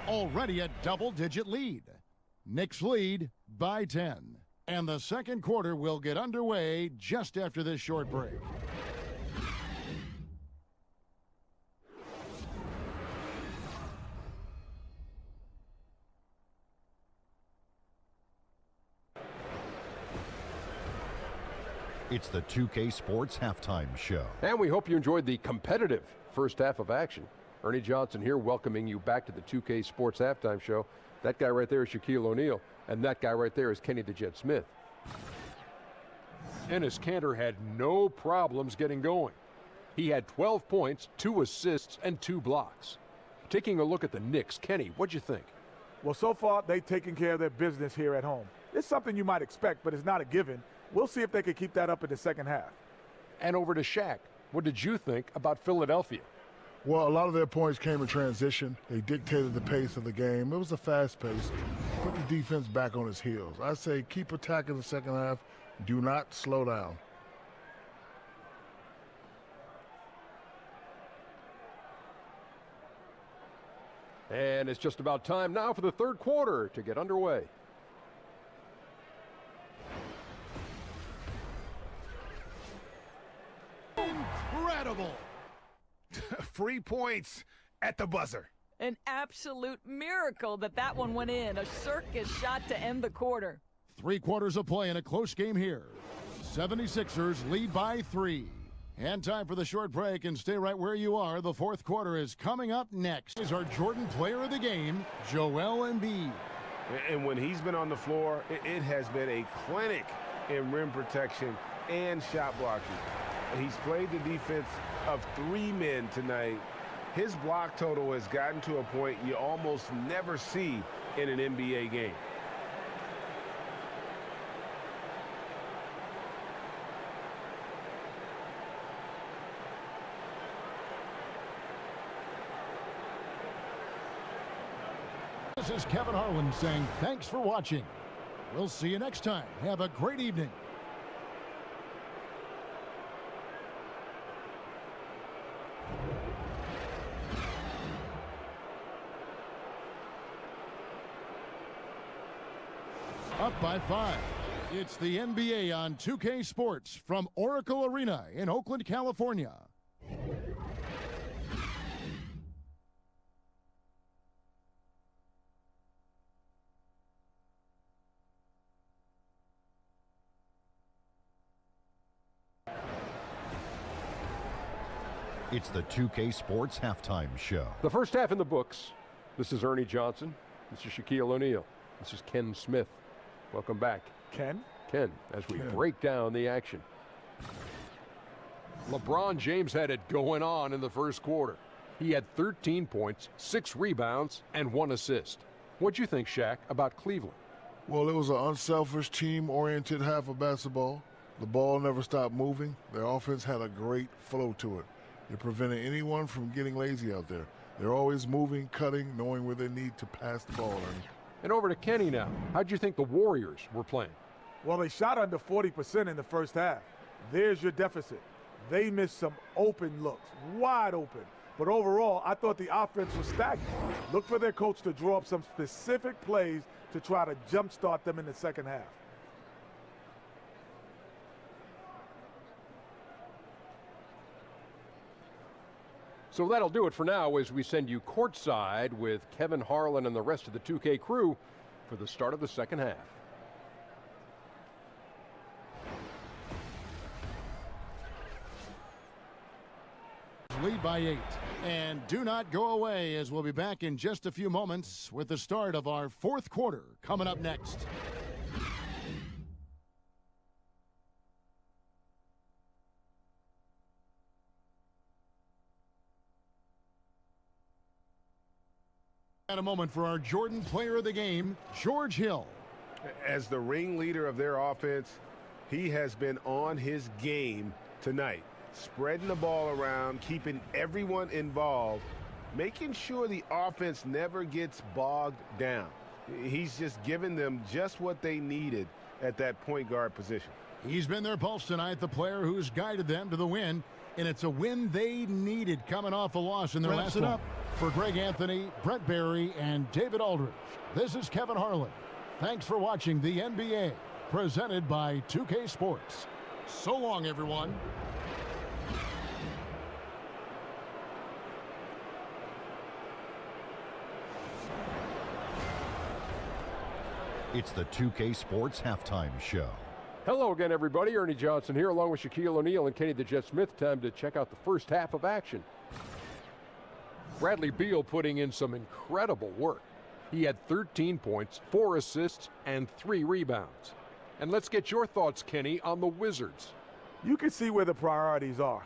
Already a double-digit lead. Knicks lead by 10. And the second quarter will get underway just after this short break. It's the 2K Sports Halftime Show. And we hope you enjoyed the competitive first half of action. Ernie Johnson here welcoming you back to the 2K Sports Halftime Show. That guy right there is Shaquille O'Neal, and that guy right there is Kenny the Jet Smith. Enes Kanter had no problems getting going. He had 12 points, 2 assists, and 2 blocks. Taking a look at the Knicks, Kenny, what'd you think? Well, so far, they've taken care of their business here at home. It's something you might expect, but it's not a given. We'll see if they can keep that up in the second half. And over to Shaq. What did you think about Philadelphia? Well, a lot of their points came in transition. They dictated the pace of the game. It was a fast pace. Put the defense back on its heels. I say keep attacking the second half. Do not slow down. And it's just about time now for the third quarter to get underway. Incredible! Free points at the buzzer. An absolute miracle that one went in. A circus shot to end the quarter. 3 quarters of play in a close game here. 76ers lead by 3. And time for the short break, and stay right where you are. The fourth quarter is coming up next. Is our Jordan player of the game, Joel Embiid. And when he's been on the floor, it has been a clinic in rim protection and shot blocking. He's played the defense of 3 men tonight. His block total has gotten to a point you almost never see in an NBA game. This is Kevin Harlan saying thanks for watching. We'll see you next time. Have a great evening. Up by 5. It's the NBA on 2K Sports from Oracle Arena in Oakland, California. It's the 2K Sports Halftime Show. The first half in the books. This is Ernie Johnson. This is Shaquille O'Neal. This is Ken Smith. Welcome back. Ken, as we break down the action. LeBron James had it going on in the first quarter. He had 13 points, 6 rebounds, and 1 assist. What'd you think, Shaq, about Cleveland? Well, it was an unselfish, team-oriented half of basketball. The ball never stopped moving. Their offense had a great flow to it. It prevented anyone from getting lazy out there. They're always moving, cutting, knowing where they need to pass the ball. And over to Kenny now. How'd you think the Warriors were playing? well, they shot under 40% in the first half. There's your deficit. They missed some open looks, wide open. But overall, I thought the offense was stagnant. Look for their coach to draw up some specific plays to try to jumpstart them in the second half. So that'll do it for now as we send you courtside with Kevin Harlan and the rest of the 2K crew for the start of the second half. Lead by 8. And do not go away, as we'll be back in just a few moments with the start of our fourth quarter coming up next. And a moment for our Jordan player of the game, George Hill. As the ringleader of their offense, he has been on his game tonight. Spreading the ball around, keeping everyone involved, making sure the offense never gets bogged down. He's just giving them just what they needed at that point guard position. He's been their pulse tonight, the player who's guided them to the win, and it's a win they needed coming off a loss in their last one. For Greg Anthony, Brett Barry, and David Aldridge, this is Kevin Harlan. Thanks for watching the NBA, presented by 2K Sports. So long, everyone. It's the 2K Sports Halftime Show. Hello again, everybody. Ernie Johnson here, along with Shaquille O'Neal and Kenny the Jet Smith. Time to check out the first half of action. Bradley Beal putting in some incredible work. He had 13 points, 4 assists, and 3 rebounds. And let's get your thoughts, Kenny, on the Wizards. You can see where the priorities are.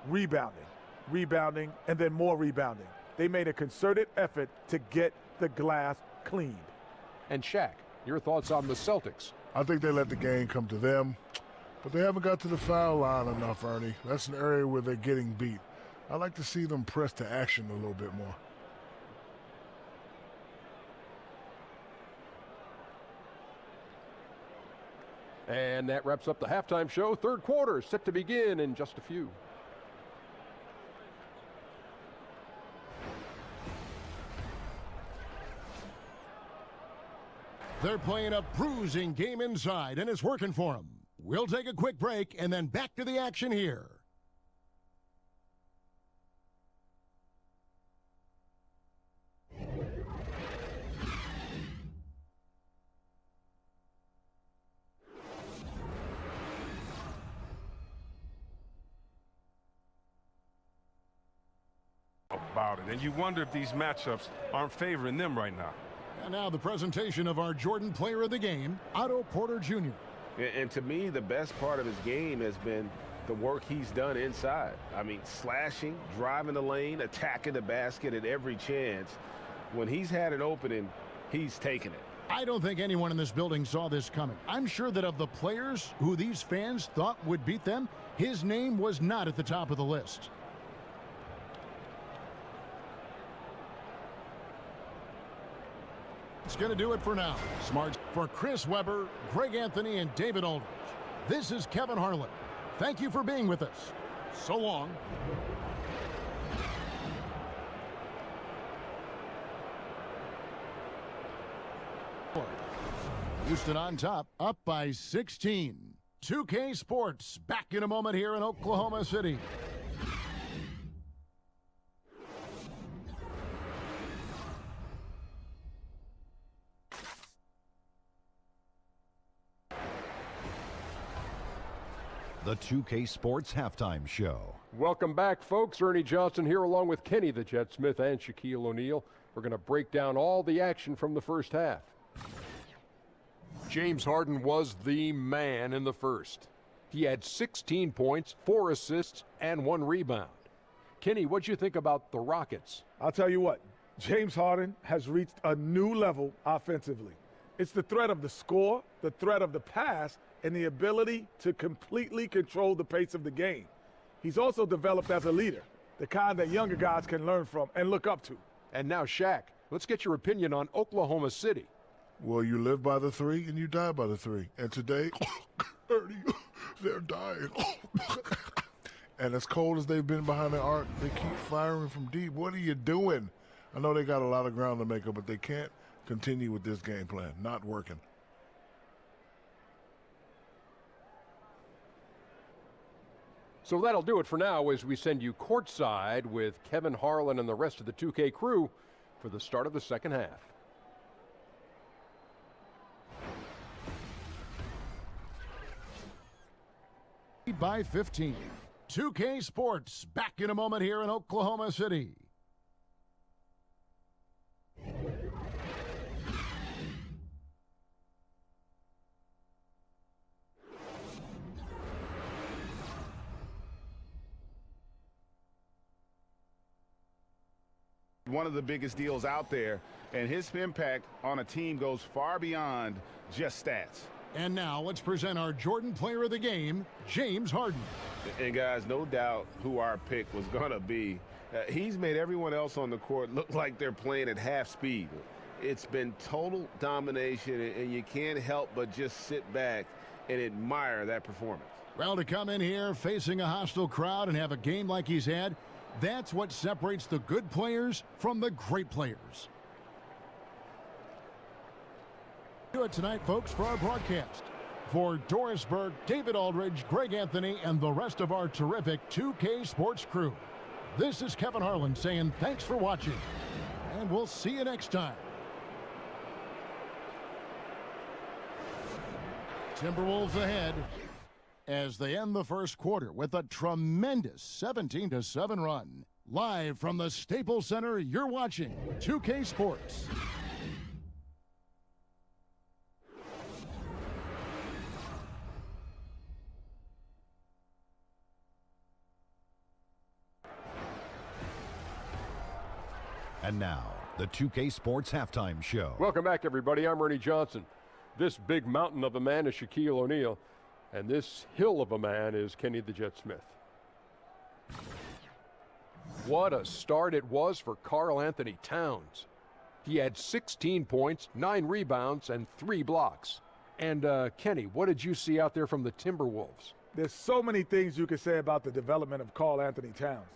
Rebounding, and then more rebounding. They made a concerted effort to get the glass cleaned. And Shaq, your thoughts on the Celtics? I think they let the game come to them, but they haven't got to the foul line enough, Ernie. That's an area where they're getting beat. I like to see them press to action a little bit more. And that wraps up the halftime show. Third quarter set to begin in just a few. They're playing a bruising game inside, and it's working for them. We'll take a quick break and then back to the action here. About it, and you wonder if these matchups aren't favoring them right now. And now the presentation of our Jordan Player of the Game, Otto Porter Jr. And to me, the best part of his game has been the work he's done inside. I mean, slashing, driving the lane, attacking the basket at every chance. When he's had an opening, he's taken it. I don't think anyone in this building saw this coming. I'm sure that of the players who these fans thought would beat them, his name was not at the top of the list. It's going to do it for now. Smart for Chris Webber, Greg Anthony, and David Aldridge. This is Kevin Harlan. Thank you for being with us. So long. Houston on top, up by 16. 2K Sports back in a moment here in Oklahoma City. The 2K Sports Halftime Show. Welcome back, folks. Ernie Johnson here, along with Kenny the Jet Smith and Shaquille O'Neal. We're going to break down all the action from the first half. James Harden was the man in the first. He had 16 points, 4 assists, and 1 rebound. Kenny, what'd you think about the Rockets? I'll tell you what, James Harden has reached a new level offensively. It's the threat of the score, the threat of the pass, and the ability to completely control the pace of the game. He's also developed as a leader, the kind that younger guys can learn from and look up to. And now, Shaq, let's get your opinion on Oklahoma City. Well, you live by the 3 and you die by the 3. And today, Ernie, they're dying. And as cold as they've been behind the arc, they keep firing from deep. What are you doing? I know they got a lot of ground to make up, but they can't continue with this game plan. Not working. So that'll do it for now as we send you courtside with Kevin Harlan and the rest of the 2K crew for the start of the second half. By 15. 2K Sports back in a moment here in Oklahoma City. One of the biggest deals out there, and his impact on a team goes far beyond just stats. And now let's present our Jordan Player of the Game, James Harden. And guys, no doubt who our pick was going to be. He's made everyone else on the court look like they're playing at half speed. It's been total domination, and you can't help but just sit back and admire that performance. Well, to come in here facing a hostile crowd and have a game like he's had, That's what separates the good players from the great players. Do it tonight, folks, for our broadcast. For Doris Burke, David Aldridge, Greg Anthony, and the rest of our terrific 2K Sports crew, this is Kevin Harlan saying thanks for watching, and we'll see you next time. Timberwolves ahead as they end the first quarter with a tremendous 17-7 run. Live from the Staples Center, you're watching 2K Sports. And now, the 2K Sports Halftime Show. Welcome back, everybody. I'm Ernie Johnson. This big mountain of a man is Shaquille O'Neal, and this hill of a man is Kenny the Jet Smith. What a start it was for Karl Anthony Towns. He had 16 points, 9 rebounds, and 3 blocks. And, Kenny, what did you see out there from the Timberwolves? There's so many things you could say about the development of Karl Anthony Towns.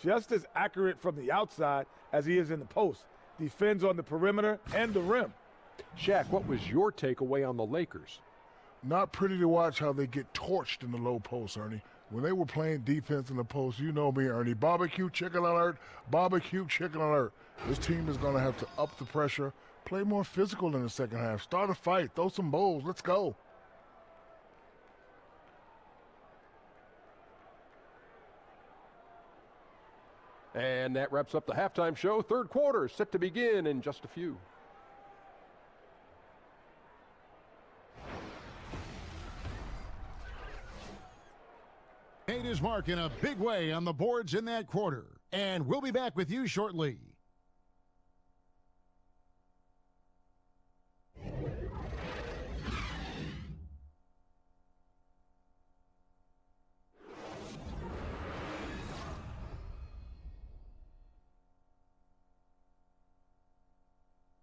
Just as accurate from the outside as he is in the post. Defends on the perimeter and the rim. Shaq, what was your takeaway on the Lakers? Not pretty to watch how they get torched in the low post, Ernie. When they were playing defense in the post, you know me, Ernie. Barbecue chicken alert, barbecue chicken alert. This team is going to have to up the pressure, play more physical in the second half, start a fight, throw some bowls, let's go. And that wraps up the halftime show. Third quarter set to begin in just a few. Made his mark in a big way on the boards in that quarter. And we'll be back with you shortly.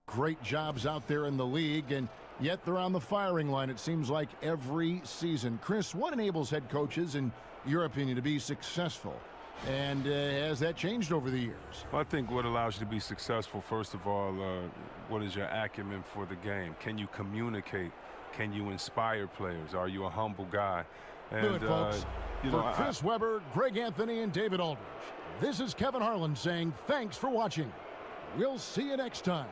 Great jobs out there in the league, and yet they're on the firing line, it seems like, every season. Chris, what enables head coaches, in your opinion, to be successful? And has that changed over the years? Well, I think what allows you to be successful, first of all, what is your acumen for the game? Can you communicate? Can you inspire players? Are you a humble guy? And, do it, folks. For Chris Webber, Greg Anthony, and David Aldridge, this is Kevin Harlan saying thanks for watching. We'll see you next time.